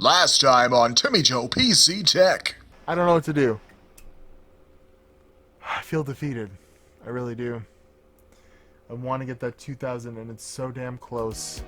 Last time on Timmy Joe PC Tech. I don't know what to do. I feel defeated. I really do. I want to get that 2000 and it's so damn close.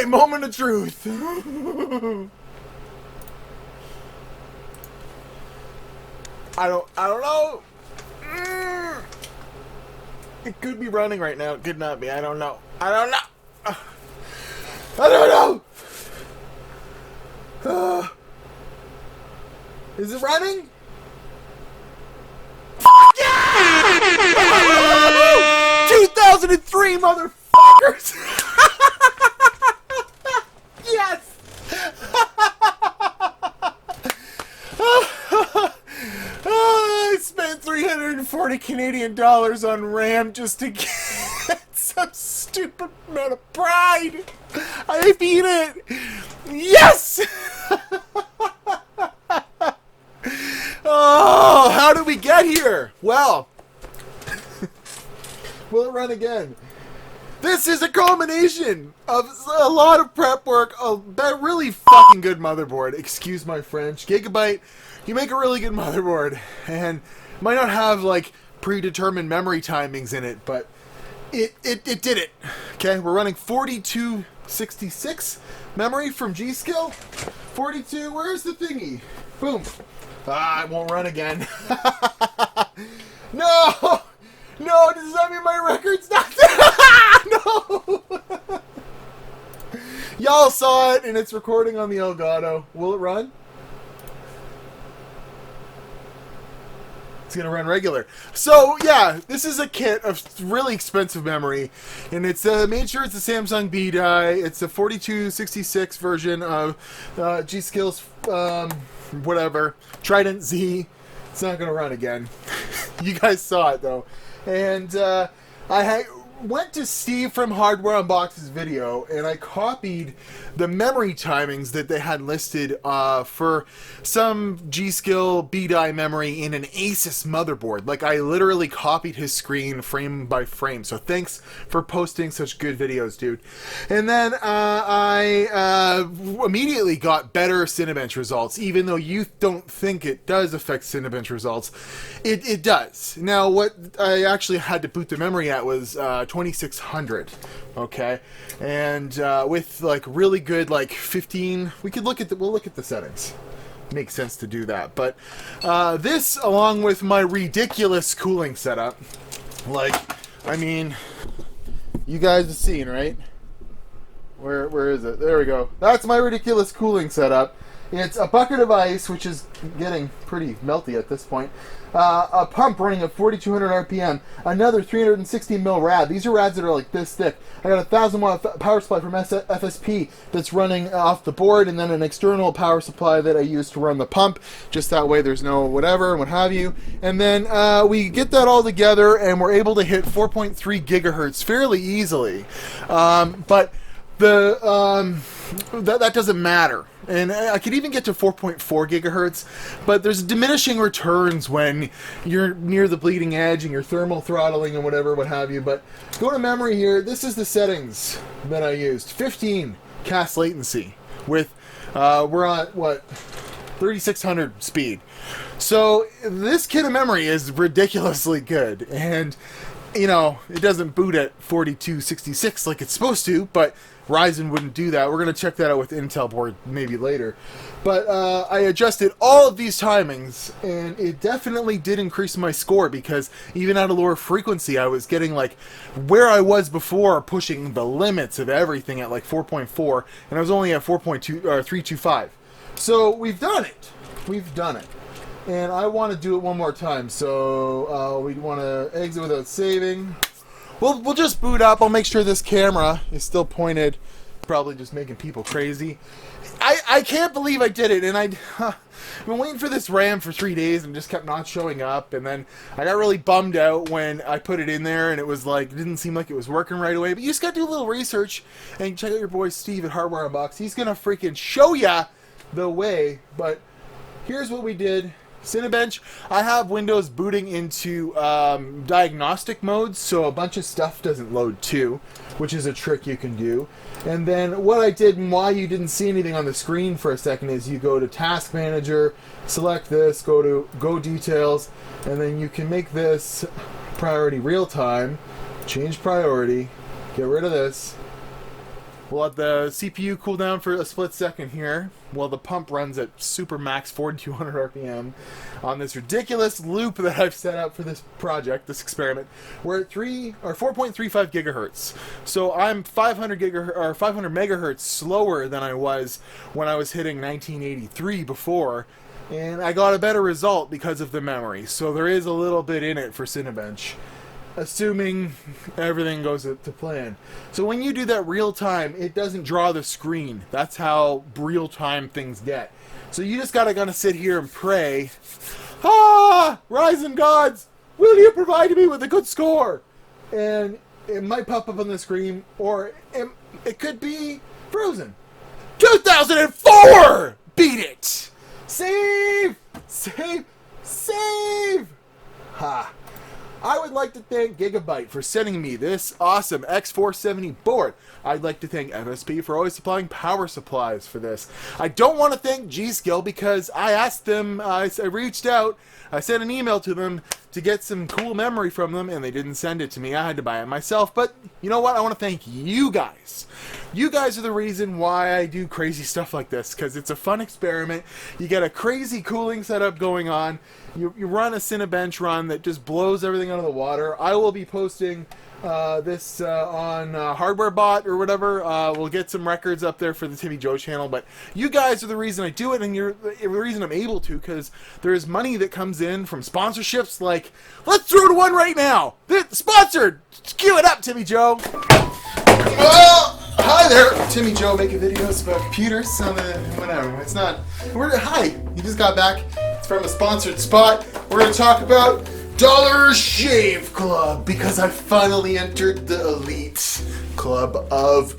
Moment of truth. I don't know. It could be running right now. It could not be. I don't know. I don't know. Is it running? Yeah! 2003, motherfuckers! Yes! I spent 340 Canadian dollars on RAM just to get some stupid amount of pride. I beat it! Yes! Oh, how did we get here? Well, will it run again? This is a culmination of a lot of prep work, a really fucking good motherboard. Excuse my French. Gigabyte, you make a really good motherboard. And might not have, like, predetermined memory timings in it, but it did it. Okay, we're running 4266 memory from G-Skill. 42, where's the thingy? Boom. Ah, it won't run again. No! No, does that mean my record's not there? No! Y'all saw it, and it's recording on the Elgato. Will it run? It's gonna run regular. So, yeah, this is a kit of really expensive memory, and it's made sure it's a Samsung B die. It's a 4266 version of G-Skill's, whatever, Trident Z. It's not gonna run again. You guys saw it, though. And I went to Steve from Hardware Unbox's video, and I copied the memory timings that they had listed for some G-Skill B-die memory in an Asus motherboard. Like, I literally copied his screen frame by frame. So thanks for posting such good videos, dude. And then I immediately got better Cinebench results, even though you don't think it does affect Cinebench results. It does. Now, what I actually had to boot the memory at was 2600. Okay, and with like really good, like 15, we'll look at the settings. Makes sense to do that, but this, along with my ridiculous cooling setup, like, I mean, you guys have seen, right? Where is it? There we go. That's my ridiculous cooling setup. It's a bucket of ice, which is getting pretty melty at this point. A pump running at 4,200 RPM. Another 360 mil rad. These are rads that are like this thick. I got a 1,000 watt power supply from FSP that's running off the board, and then an external power supply that I use to run the pump. Just that way there's no whatever and what have you. And then we get that all together, and we're able to hit 4.3 gigahertz fairly easily. But that doesn't matter. And I could even get to 4.4 gigahertz, but there's diminishing returns when you're near the bleeding edge and you're thermal throttling and whatever, what have you. But go to memory here. This is the settings that I used. 15 cast latency with, we're on, what, 3600 speed. So this kit of memory is ridiculously good. And you know, it doesn't boot at 4266 like it's supposed to, but Ryzen wouldn't do that. We're going to check that out with Intel board maybe later. But I adjusted all of these timings, and it definitely did increase my score, because even at a lower frequency, I was getting like where I was before, pushing the limits of everything at like 4.4, and I was only at 4.2 or 325. So we've done it. We've done it. And I want to do it one more time, so we want to exit without saving. We'll just boot up. I'll make sure this camera is still pointed. Probably just making people crazy. I can't believe I did it, and I've been waiting for this RAM for 3 days and just kept not showing up, and then I got really bummed out when I put it in there and it was like, it didn't seem like it was working right away. But you just got to do a little research and check out your boy Steve at Hardware Unbox. He's going to freaking show ya the way. But here's what we did. Cinebench, I have Windows booting into diagnostic mode, so a bunch of stuff doesn't load too, which is a trick you can do. And then what I did, and why you didn't see anything on the screen for a second, is you go to Task Manager, select this, go to Go Details, and then you can make this priority real time, change priority, get rid of this. We'll let the CPU cool down for a split second here while the pump runs at super max 4200 RPM on this ridiculous loop that I've set up for this project, this experiment. We're at 4.35 gigahertz. So I'm 500 megahertz slower than I was when I was hitting 1983 before, and I got a better result because of the memory. So there is a little bit in it for Cinebench, assuming everything goes to plan. So when you do that real time, it doesn't draw the screen. That's how real time things get. So you just gotta sit here and pray, Ryzen gods, will you provide me with a good score? And it might pop up on the screen, or it could be frozen. 2004! Beat it! Save! Save! Save! Ha! I would like to thank Gigabyte for sending me this awesome X470 board. I'd like to thank MSP for always supplying power supplies for this. I don't want to thank G-Skill because I asked them, I reached out, I sent an email to them to get some cool memory from them, and they didn't send it to me. I had to buy it myself. But you know what? I want to thank you guys. You guys are the reason why I do crazy stuff like this, because it's a fun experiment. You get a crazy cooling setup going on. You run a Cinebench run that just blows everything out of the water. I will be posting this on HardwareBot or whatever. We'll get some records up there for the Timmy Joe channel. But you guys are the reason I do it, and you're the reason I'm able to, because there's money that comes in from sponsorships. Like, let's throw to one right now. Sponsored. Cue it up, Timmy Joe. Well, hi there, Timmy Joe, making videos about computers. Whatever. It's not. Hi. You just got back. It's from a sponsored spot. We're gonna talk about Dollar Shave Club, because I finally entered the elite club of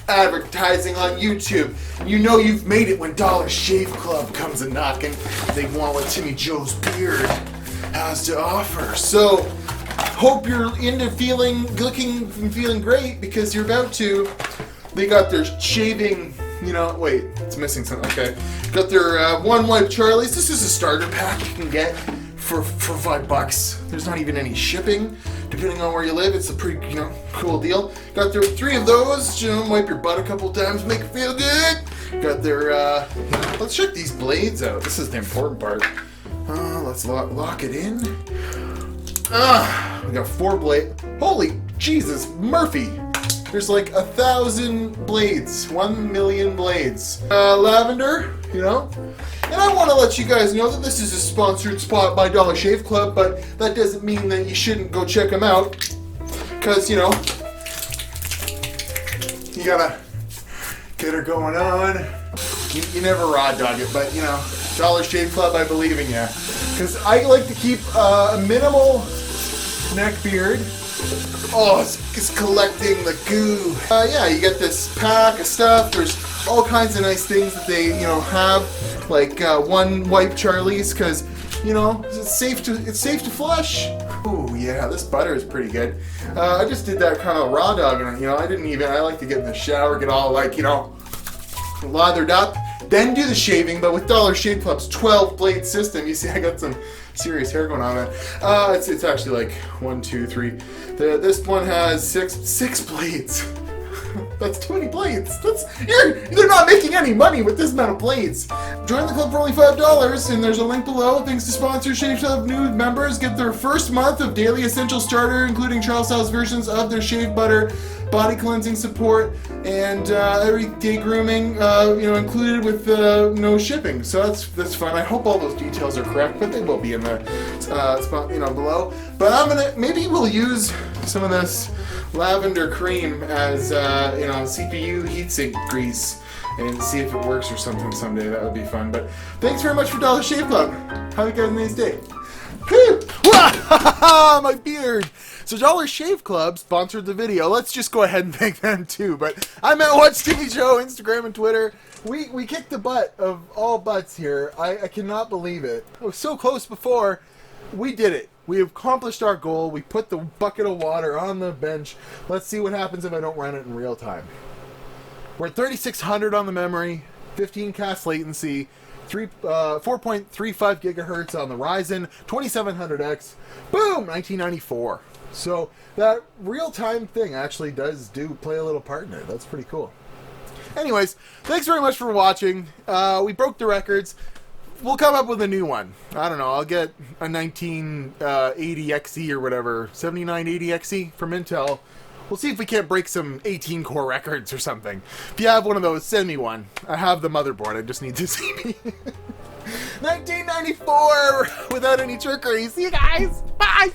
advertising on YouTube. You know you've made it when Dollar Shave Club comes a knocking. They want what Timmy Joe's beard has to offer. So, hope you're into looking and feeling great, because you're about to. They got their shaving, wait, it's missing something, okay. Got their one wipe Charlies. This is a starter pack you can get for $5. There's not even any shipping, depending on where you live. It's a pretty, cool deal. Got their 3 of those, wipe your butt a couple times, make it feel good. Got their, let's check these blades out. This is the important part. Let's lock it in. We got 4 blades. Holy Jesus, Murphy. There's like 1,000 blades, 1 million blades. Lavender, And I want to let you guys know that this is a sponsored spot by Dollar Shave Club, but that doesn't mean that you shouldn't go check them out. Because, you gotta get her going on. You never raw dog it, but, Dollar Shave Club, I believe in you. Because I like to keep a minimal neck beard. Oh, it's collecting the goo. Yeah, you get this pack of stuff. There's all kinds of nice things that they, have, like one wipe Charlies, because, it's safe to flush. Ooh, yeah, this butter is pretty good. I just did that kind of raw dog, and I like to get in the shower, get all like, lathered up, then do the shaving. But with Dollar Shave Club's 12-blade system, you see I got some serious hair going on, man. It's actually like 1, 2, 3. This one has six blades. That's too many blades. They're not making any money with this amount of blades. Join the club for only $5, and there's a link below. Thanks to sponsor Shave Club, new members get their first month of daily essential starter, including trial size versions of their shave butter, body cleansing support, and everyday grooming, included with no shipping. So that's fun. I hope all those details are correct, but they will be in the spot, below. But maybe we'll use some of this lavender cream as CPU heatsink grease and see if it works or something someday. That would be fun. But thanks very much for Dollar Shave Club. Have a good nice day. My beard. So Dollar Shave Club sponsored the video. Let's just go ahead and thank them too. But I'm at Watch Timmy Joe, Instagram and Twitter. We kicked the butt of all butts here. I cannot believe it. I was so close before. We did it. We accomplished our goal. We put the bucket of water on the bench. Let's see what happens if I don't run it in real time. We're at 3600 on the memory, 15 cast latency, 4.35 gigahertz on the Ryzen, 2700X. Boom, 1994. So that real-time thing actually does play a little part in it. That's pretty cool. Anyways, thanks very much for watching. We broke the records. We'll come up with a new one. I don't know. I'll get a 1980XE or whatever, 7980XE from Intel. We'll see if we can't break some 18-core records or something. If you have one of those, send me one. I have the motherboard. I just need to see me. 1994 without any trickery. See you guys. Bye.